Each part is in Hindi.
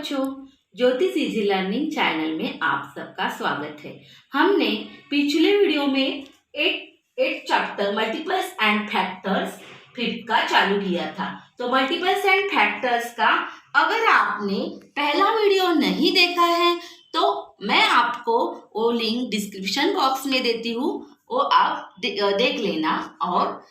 बच्चों, ज्योतिष इजी लर्निंग चैनल में आप सबका स्वागत है। हमने पिछले वीडियो में eight chapter multiples and factors fifth का चालू किया था। तो मल्टीपल्स एंड फैक्टर्स का अगर आपने पहला वीडियो नहीं देखा है तो मैं आपको वो लिंक डिस्क्रिप्शन बॉक्स में देती हूँ, वो आप देख लेना और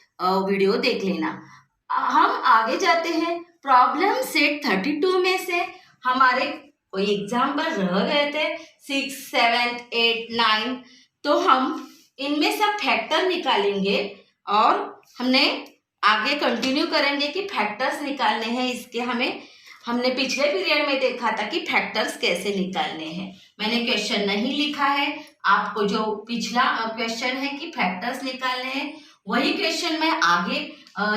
वीडियो देख लेना। हम आगे जाते हैं। प्रॉब्लम सेट 32 में से हमारे कोई एग्जाम्पल रह गए थे 6, 7, 8, 9, तो हम इनमें सब फैक्टर निकालेंगे और हमने आगे कंटिन्यू करेंगे कि फैक्टर्स निकालने हैं। इसके हमने पिछले पीरियड में देखा था कि फैक्टर्स कैसे निकालने हैं। मैंने क्वेश्चन नहीं लिखा है, आपको जो पिछला क्वेश्चन है कि फैक्टर्स निकालने हैं वही क्वेश्चन मैं आगे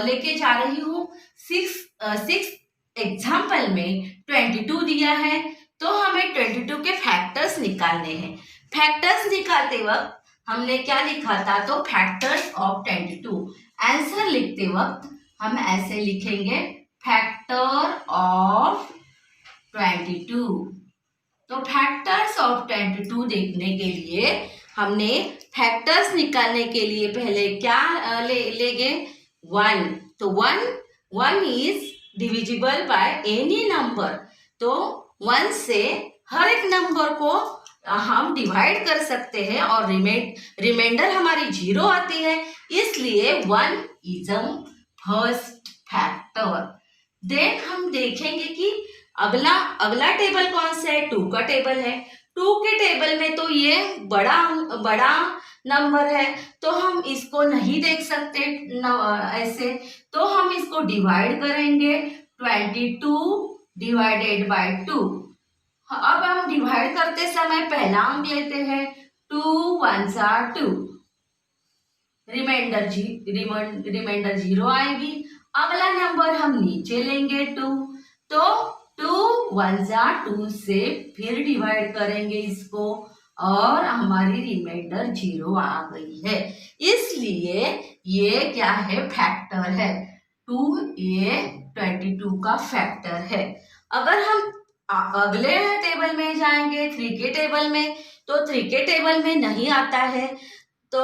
लेके जा रही हूँ। 6 एग्जाम्पल में 22 दिया है तो हमें 22 के फैक्टर्स निकालने हैं। फैक्टर्स निकालते वक्त हमने क्या लिखा था, तो फैक्टर्स ऑफ 22। आंसर लिखते वक्त हम ऐसे लिखेंगे फैक्टर ऑफ 22। तो फैक्टर्स ऑफ 22 देखने के लिए हमने फैक्टर्स निकालने के लिए पहले क्या लेंगे 1। तो 1 is divisible by any number. तो 1 से हर एक नंबर को हम डिवाइड कर सकते हैं और रिमाइंडर हमारी 0 आती है, इसलिए 1 is a first factor. Then हम देखेंगे कि अगला टेबल कौन सा है, 2 का टेबल है। 2 के टेबल में तो ये बड़ा नंबर है तो हम इसको नहीं देख सकते ऐसे, तो हम इसको डिवाइड करेंगे 22 डिवाइडेड बाय 2। अब हम डिवाइड करते समय पहला अंक लेते हैं 2 1s are 2, रिमाइंडर 0 आएगी। अगला नंबर हम नीचे लेंगे 2, तो 2 1s are 2 से फिर डिवाइड करेंगे इसको और हमारी रिमाइंडर 0 आ गई है, इसलिए ये क्या है, फैक्टर है। 2 ये 22 का फैक्टर है। अगर हम अगले टेबल में जाएंगे 3 के टेबल में, तो 3 के टेबल में नहीं आता है, तो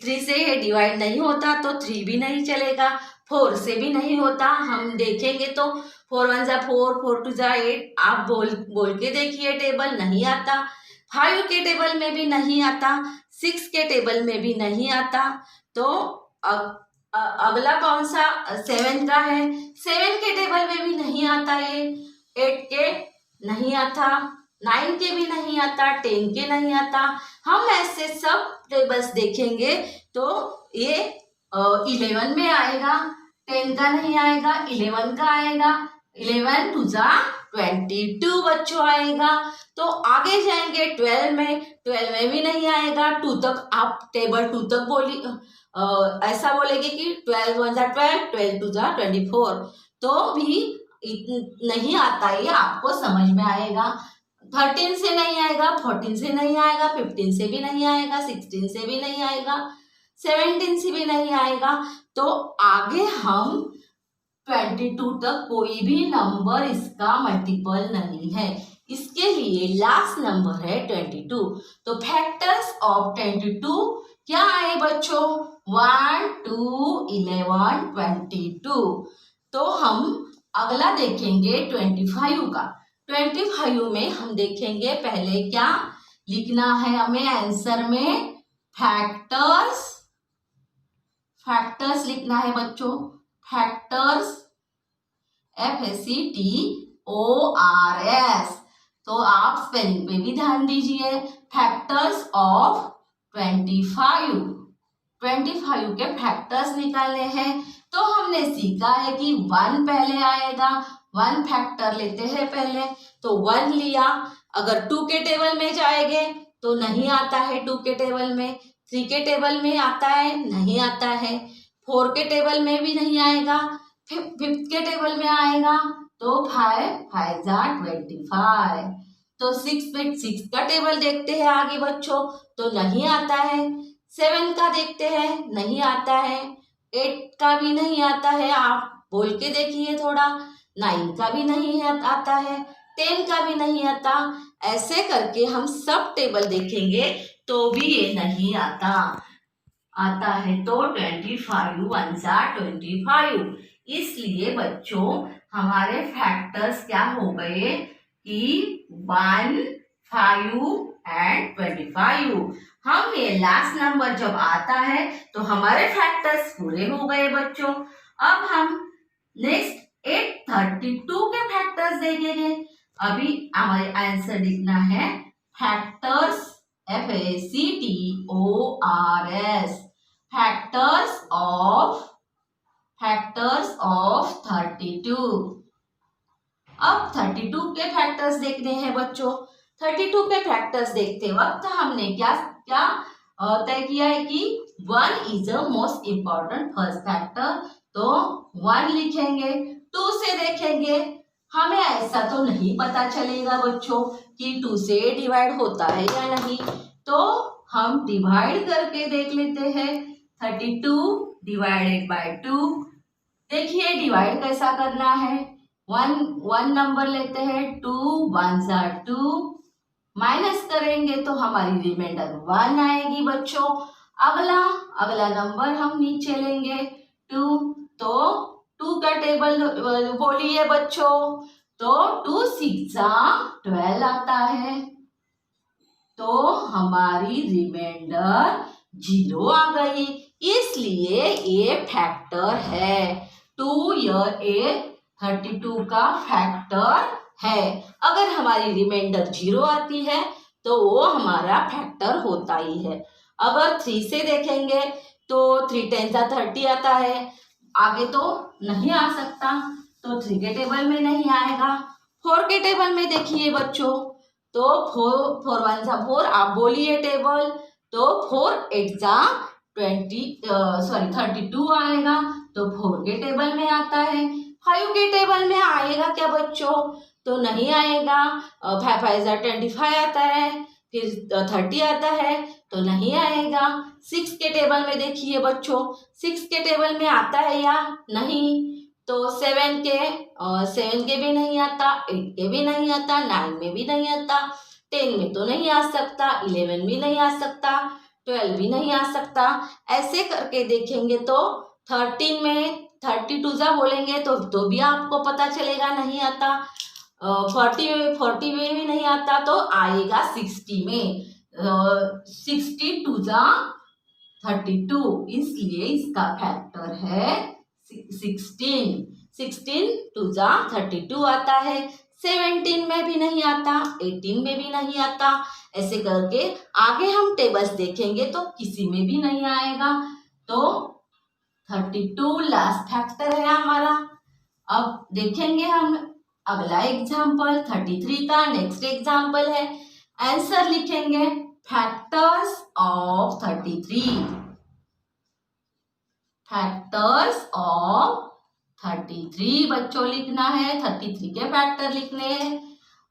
3 से ये डिवाइड नहीं होता तो 3 भी नहीं चलेगा, 4 से भी नहीं होता। हम देखेंगे तो 4 1s are 4, 4 2s are 8। आप बोल के देखिए, टेबल नहीं आता। 5 के टेबल में भी नहीं आता, 6 के टेबल में भी नहीं आता। तो अगला कौन सा 7 का है, 7 के टेबल में भी नहीं आता ये, 8 के नहीं आता, 9 के भी नहीं आता, 10 के नहीं आता। हम ऐसे सब टेबल्स देखेंगे तो ये 11 में आएगा, 10 का नहीं आएगा, 11 का आएगा, 11 2s are 22 बच्चों आएगा। तो आगे जाएंगे 12 में भी नहीं आएगा। 2 तक आप टेबल 2 तक ऐसा बोलेंगे कि 12 1s are 12, 12 2s are 24, तो भी नहीं आता, ये आपको समझ में आएगा। 13 से नहीं आएगा, 14 से नहीं आएगा, 15 से भी नहीं आएगा, 16 से भी नहीं आएगा, 17 से भी नहीं आएगा। तो आगे हम 22 तक कोई भी नंबर इसका मल्टीपल नहीं है, इसके लिए लास्ट नंबर है 22। तो फैक्टर्स ऑफ 22 क्या आए बच्चों, 1 2 11 22। तो हम अगला देखेंगे 25 का। 25 में हम देखेंगे पहले क्या लिखना है हमें आंसर में, फैक्टर्स लिखना है बच्चों, फैक्टर्स FACTORS। तो आप स्पेलिंग पे भी ध्यान दीजिए। फैक्टर्स ऑफ 25 के फैक्टर्स निकालने हैं। तो हमने सीखा है कि 1 पहले आएगा, 1 फैक्टर लेते हैं पहले, तो 1 लिया। अगर 2 के टेबल में जाएंगे तो नहीं आता है, 2 के टेबल में, 3 के टेबल में आता है, नहीं आता है, 4 के टेबल में भी नहीं आएगा, 5th के टेबल में आएगा, तो 5 5s are 25। तो 6 का टेबल देखते हैं आगे बच्चों, तो नहीं आता है। 7 का देखते हैं, नहीं आता है। 8 का भी नहीं आता है, आप बोल के देखिए थोड़ा। 9 का भी नहीं आता है, 10 का भी नहीं आता। ऐसे करके हम सब टेबल देखेंगे तो भी ये नहीं आता है तो 25 वन जा 25। इसलिए बच्चों हमारे फैक्टर्स क्या हो गए कि 1, 5 एंड 25। हम ये लास्ट नंबर जब आता है तो हमारे फैक्टर्स पूरे हो गए बच्चों। अब हम नेक्स्ट 832 के फैक्टर्स देखेंगे। अभी हमारे आंसर लिखना है फैक्टर्स, FACTORS, फैक्टर्स ऑफ 32। अब 32 के फैक्टर्स देखने हैं बच्चों। 32 के फैक्टर्स देखते वक्त हमने क्या क्या तय किया है कि 1 is a most important first factor, तो 1 लिखेंगे। 2 से देखेंगे, हमें ऐसा तो नहीं पता चलेगा बच्चों कि 2 से डिवाइड होता है या नहीं, तो हम डिवाइड करके देख लेते हैं। 32 डिवाइडेड बाय 2। देखिए डिवाइड कैसा करना है। 1 नंबर लेते हैं, 2 1 जा 2, माइनस करेंगे तो हमारी रिमाइंडर 1 आएगी बच्चों। अगला नंबर हम नीचे लेंगे 2, तो 2 का टेबल बोलिए बच्चों, तो 2 6 जा 12 आता है, तो हमारी रिमाइंडर 0 आ गई। इसलिए ये फैक्टर है। 2 ये 32 का फैक्टर है। अगर हमारी रिमाइंडर 0 आती है तो वो हमारा फैक्टर होता ही है। अगर 3 से देखेंगे तो 3 10 जा 30 आता है, आगे तो नहीं आ सकता, तो 3 के टेबल में नहीं आएगा। 4 के टेबल में देखिए बच्चों, तो 4 1 जा 4, आप बोलिए टेबल, तो 4 8 जा 32 आएगा, तो 4 के टेबल में आता है। 5 के टेबल में आएगा क्या बच्चों, तो नहीं आएगा। 5 5 जा 25 आता है, फिर 30 आता है, तो नहीं आएगा। 6 के टेबल में देखिए बच्चों, 6 के टेबल में आता है या नहीं, तो 7 के भी नहीं आता, 8 के भी नहीं आता, 9 में भी नहीं आता, 10 में तो नहीं आ सकता, 11 भी नहीं आ सकता, 12 भी नहीं आ सकता। ऐसे करके देखेंगे तो 13 में 32 जा बोलेंगे तो भी आपको पता चलेगा नहीं आता। 40 में भी नहीं आता, तो आएगा 60 में। 62 जा 32, इसलिए इसका फैक्टर है 16 2 जा 32 आता है। 17 में भी नहीं आता, 18 में भी नहीं आता। ऐसे करके आगे हम टेबल्स देखेंगे तो किसी में भी नहीं आएगा, तो 32 लास्ट फैक्टर है हमारा। अब देखेंगे हम अगला एग्जाम्पल 33 का। नेक्स्ट एग्जाम्पल है, आंसर लिखेंगे फैक्टर्स ऑफ 33, फैक्टर्स ऑफ 33 बच्चों लिखना है। 33 के फैक्टर लिखने हैं।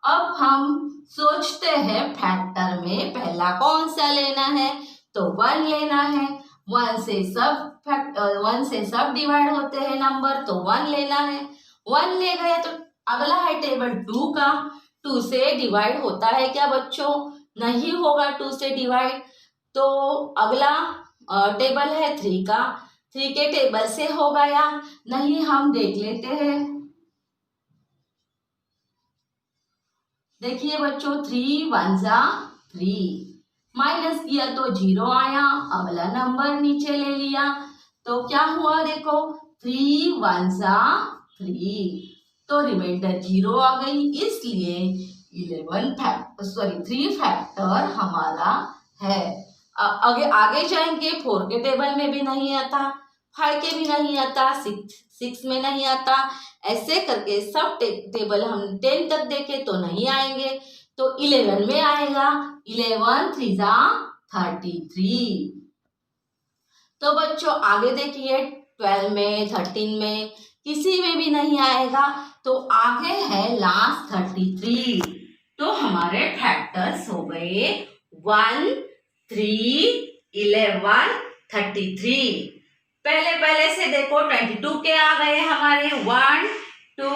अब हम सोचते हैं फैक्टर में पहला कौन सा लेना है, तो 1 लेना है। 1 से सब डिवाइड होते हैं नंबर, तो 1 लेना है। 1 ले गए तो अगला है टेबल 2 का। 2 से डिवाइड होता है क्या बच्चों, नहीं होगा 2 से डिवाइड, तो अगला टेबल है 3 का। 3 के टेबल से होगा या नहीं, हम देख लेते हैं। देखिए बच्चों, 3 1 जा 3, माइनस किया तो 0 आया। अगला नंबर नीचे ले लिया तो क्या हुआ, देखो 3 1 जा 3, तो रिमाइंडर 0 आ गई। इसलिए 3 फैक्टर हमारा है। आगे जाएंगे, 4 के टेबल में भी नहीं आता, 5 के भी नहीं आता, 6 में नहीं आता। ऐसे करके सब टेबल हम 10 तक देखे तो नहीं आएंगे, तो 11 में आएगा। 11 3 जा 33। तो बच्चों आगे देखिए 12 में 13 में किसी में भी नहीं आएगा, तो आगे है लास्ट 33। तो हमारे फैक्टर्स हो गए 1 3 11 33। पहले से देखो 22 के आ गए हमारे, 1 2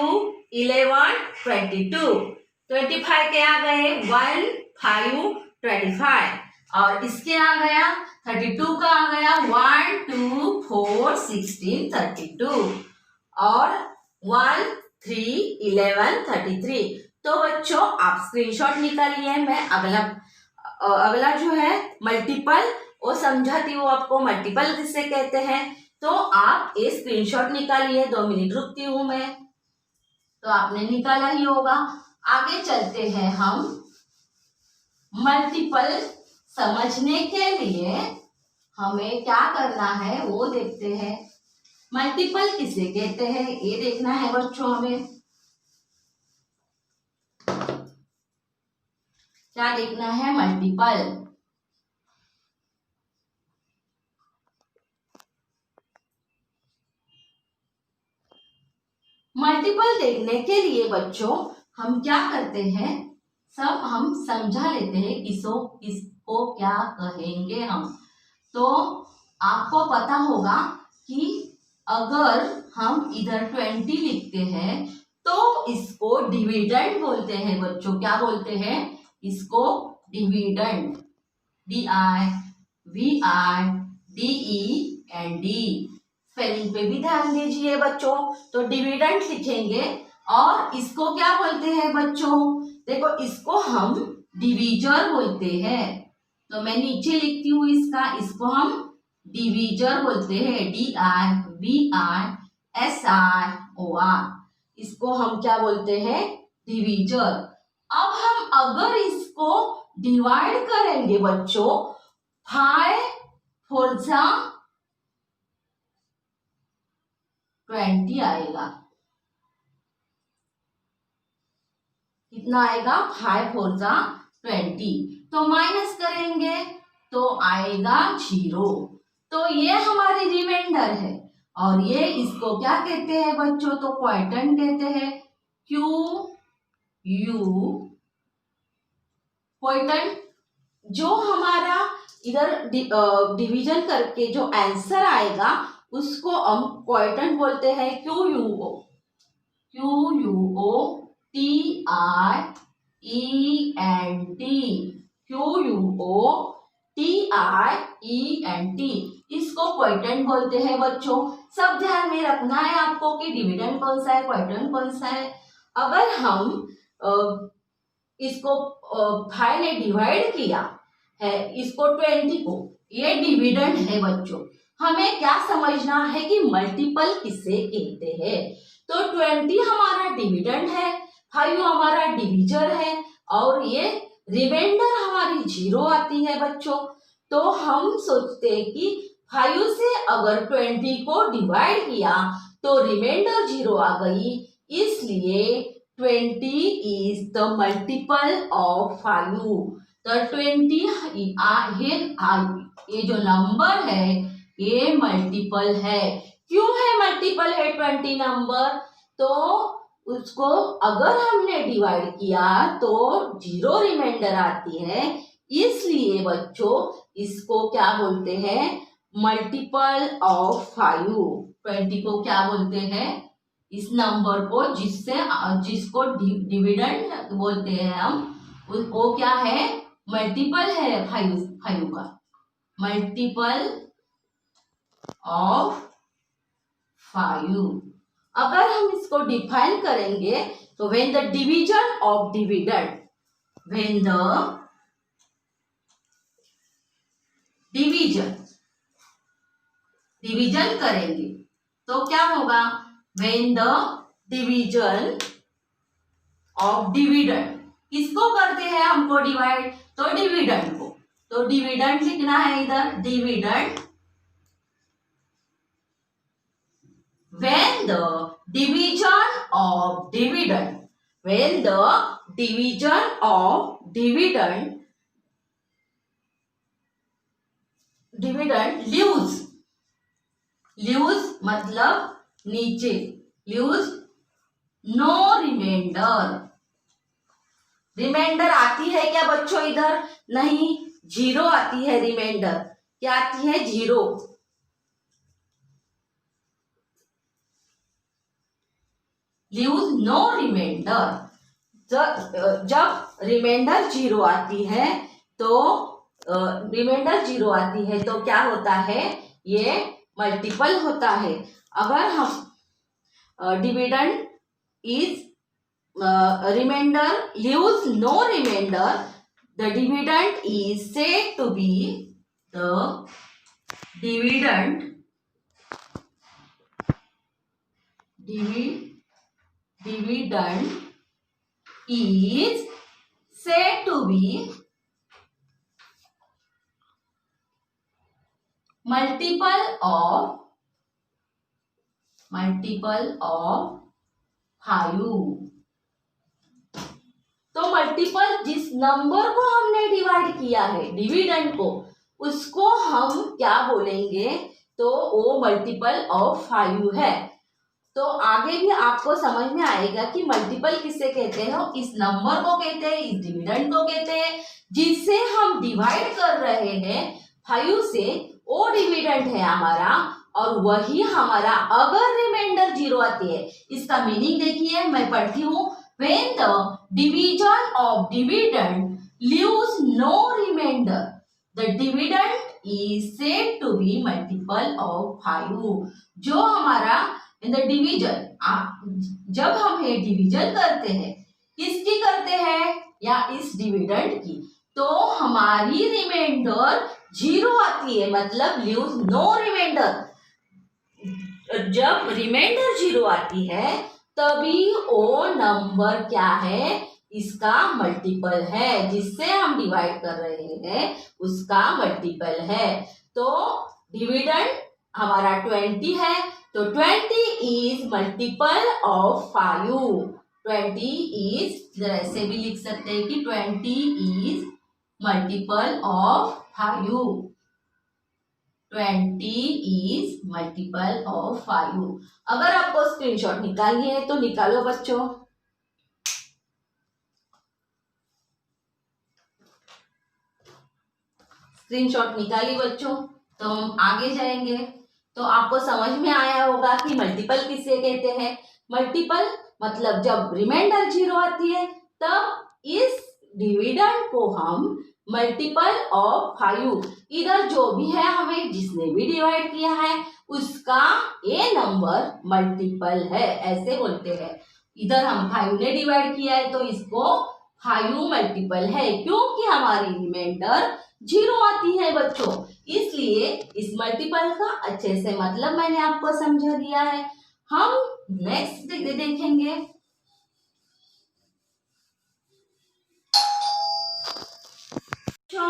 11 22। 25 के आ गए 1 5 25 और इसके आ गया 32 का आ गया 1 2 4 16 32 और 1 3 11 33। तो बच्चों आप स्क्रीनशॉट निकालिए। मैं अगला जो है मल्टीपल वो समझाती हूँ आपको, मल्टीपल किसे कहते हैं। तो आप ये स्क्रीनशॉट निकालिए। 2 मिनट रुकती हूँ मैं। तो आपने निकाला ही होगा। आगे चलते हैं हम मल्टीपल समझने के लिए हमें क्या करना है वो देखते हैं। मल्टीपल किसे कहते हैं ये देखना है बच्चों। हमें क्या देखना है? मल्टीपल। मल्टीपल देखने के लिए बच्चों हम क्या करते हैं, सब हम समझा लेते हैं किसको क्या कहेंगे हम। तो आपको पता होगा कि अगर हम इधर 20 लिखते हैं तो इसको डिविडेंड बोलते हैं बच्चों। क्या बोलते हैं? इसको डिविडेंड। DIVIDEND। स्पेलिंग पे भी ध्यान दीजिए बच्चों। तो डिविडेंड लिखेंगे और इसको क्या बोलते हैं बच्चों? देखो इसको हम डिवीजर बोलते हैं। तो मैं नीचे लिखती हूँ इसको हम डिवीजर बोलते हैं। DIVISIOR। इसको हम क्या बोलते हैं? डिवीजर। अब हम अगर इसको डिवाइड करेंगे बच्चों 5 4 20 आएगा। कितना आएगा? 5 4 20। तो माइनस करेंगे तो आएगा 0। तो ये हमारी रिमाइंडर है और ये इसको क्या कहते हैं बच्चों? तो क्वोटिएंट कहते हैं। QU quotient. जो हमारा इधर डिवीजन करके जो आंसर आएगा उसको हम क्वोटिएंट बोलते हैं। QUO QUOTIENT। इसको क्वोटिएंट बोलते हैं बच्चों। सब ध्यान में रखना है आपको कि डिविडेंड कौन सा है, क्वोटिएंट कौन सा है। अगर हम इसको 5 ने डिवाइड किया है इसको 20 को, ये डिविडेंड है बच्चों। हमें क्या समझना है कि मल्टीपल किसे कहते हैं। तो 20 हमारा डिविडेंड है, 5 हमारा डिवीजर है और ये रिमाइंडर हमारी 0 आती है बच्चों। तो हम सोचते हैं कि 5 से अगर 20 को डिवाइड किया तो रिमाइंडर 0 आ गई, इसलिए 20 is the multiple of 5। तो 20 ये जो नंबर है ये मल्टीपल है। क्यों है मल्टीपल है 20 नंबर? तो उसको अगर हमने डिवाइड किया तो 0 रिमाइंडर आती है, इसलिए बच्चों इसको क्या बोलते हैं? Multiple of 5। 20 को क्या बोलते हैं? इस नंबर को जिसको डिविडेंड बोलते हैं हम, वो क्या है? मल्टीपल है 5 का। Multiple of 5। अगर हम इसको डिफाइन करेंगे तो when the division of dividend, when the division करेंगे तो क्या होगा? When the division of dividend, किसको करते हैं हमको डिवाइड? तो डिविडेंड को। तो डिविडेंड लिखना है इधर, dividend. When the division of dividend, when the division of dividend leaves मतलब नीचे, leaves no remainder। रिमाइंडर आती है क्या बच्चों इधर? नहीं, 0 आती है रिमाइंडर। क्या आती है? 0। leaves no remainder। जब रिमाइंडर 0 आती है तो क्या होता है, ये मल्टीपल होता है। अगर हम dividend is remainder leaves no remainder, the dividend is said to be the dividend is said to be multiple of 5। तो मल्टीपल जिस नंबर को हमने डिवाइड किया है डिविडेंड को, उसको हम क्या बोलेंगे, तो वो मल्टीपल ऑफ 5 है। तो आगे भी आपको समझ में आएगा कि मल्टीपल किससे कहते हैं, इस नंबर को कहते हैं, इस डिविडेंड को कहते हैं जिससे हम डिवाइड कर रहे हैं 5 से, वो डिविडेंड है हमारा, और वही हमारा अगर रिमाइंडर 0 आती है। इसका मीनिंग देखिए, मैं पढ़ती हूँ, when the division of dividend leaves no remainder, the dividend is said to be multiple of 5। जो हमारा इन द डिवीजन, जब हम ये डिवीजन करते हैं, किसकी करते हैं, या इस डिविडेंड की, तो हमारी रिमाइंडर 0 आती है, मतलब लीव्स नो रिमाइंडर। जब रिमाइंडर 0 आती है तभी वो नंबर क्या है, इसका मल्टीपल है, जिससे हम डिवाइड कर रहे हैं उसका मल्टीपल है। तो डिविडेंड हमारा 20 है, तो 20 इज मल्टीपल ऑफ 5। 20 इज, इधर ऐसे भी लिख सकते हैं कि 20 is multiple of 5। 20 is multiple of 5। अगर आपको स्क्रीनशॉट निकालनी है तो निकालो बच्चों। स्क्रीनशॉट निकाली बच्चों, तो हम आगे जाएंगे। तो आपको समझ में आया होगा कि मल्टीपल किसे कहते हैं। मल्टीपल मतलब जब रिमाइंडर 0 आती है तब इस डिविडेंड को हम मल्टीपल ऑफ 5, इधर जो भी है हमें जिसने भी डिवाइड किया है उसका ये नंबर मल्टीपल है, ऐसे बोलते हैं। इधर हम 5 ने डिवाइड किया है तो इसको 5 मल्टीपल है, क्योंकि हमारी रिमाइंडर 0 आती है बच्चों, इसलिए इस मल्टीपल का अच्छे से मतलब मैंने आपको समझा दिया है। हम नेक्स्ट देखेंगे।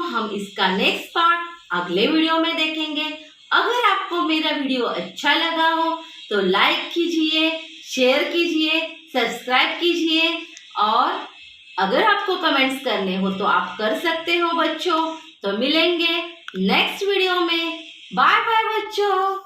हम इसका नेक्स्ट पार्ट अगले वीडियो में देखेंगे। अगर आपको मेरा वीडियो अच्छा लगा हो तो लाइक कीजिए, शेयर कीजिए, सब्सक्राइब कीजिए, और अगर आपको कमेंट्स करने हो तो आप कर सकते हो बच्चों। तो मिलेंगे नेक्स्ट वीडियो में। बाय बाय बच्चों।